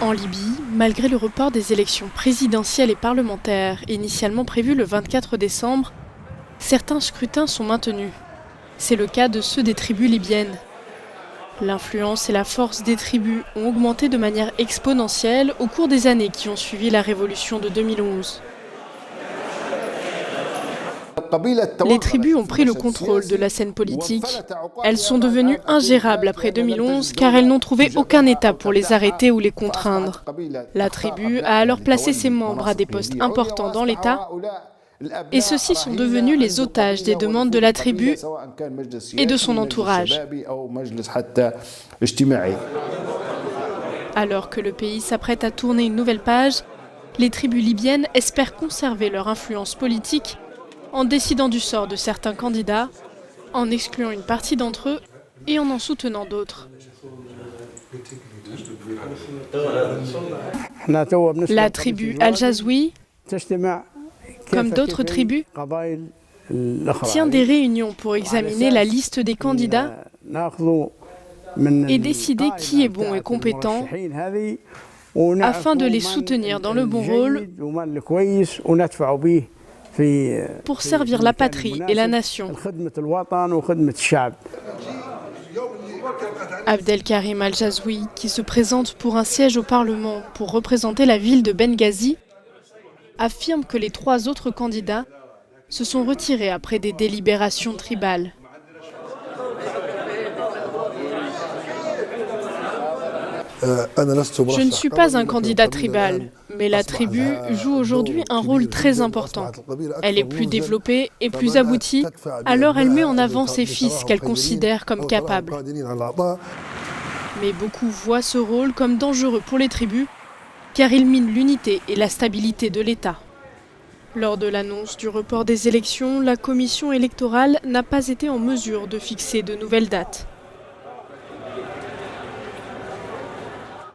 En Libye, malgré le report des élections présidentielles et parlementaires, initialement prévues le 24 décembre, certains scrutins sont maintenus. C'est le cas de ceux des tribus libyennes. L'influence et la force des tribus ont augmenté de manière exponentielle au cours des années qui ont suivi la révolution de 2011. Les tribus ont pris le contrôle de la scène politique. Elles sont devenues ingérables après 2011 car elles n'ont trouvé aucun État pour les arrêter ou les contraindre. La tribu a alors placé ses membres à des postes importants dans l'État et ceux-ci sont devenus les otages des demandes de la tribu et de son entourage. Alors que le pays s'apprête à tourner une nouvelle page, les tribus libyennes espèrent conserver leur influence politique en décidant du sort de certains candidats, en excluant une partie d'entre eux et en soutenant d'autres. La tribu Al-Jazouï, comme d'autres tribus, tient des réunions pour examiner la liste des candidats et décider qui est bon et compétent afin de les soutenir dans le bon rôle pour servir la patrie et la nation. Abdelkarim Al-Jazouï, qui se présente pour un siège au Parlement pour représenter la ville de Benghazi, affirme que les 3 autres candidats se sont retirés après des délibérations tribales. Je ne suis pas un candidat tribal, mais la tribu joue aujourd'hui un rôle très important. Elle est plus développée et plus aboutie, alors elle met en avant ses fils qu'elle considère comme capables. Mais beaucoup voient ce rôle comme dangereux pour les tribus, car il mine l'unité et la stabilité de l'État. Lors de l'annonce du report des élections, la commission électorale n'a pas été en mesure de fixer de nouvelles dates.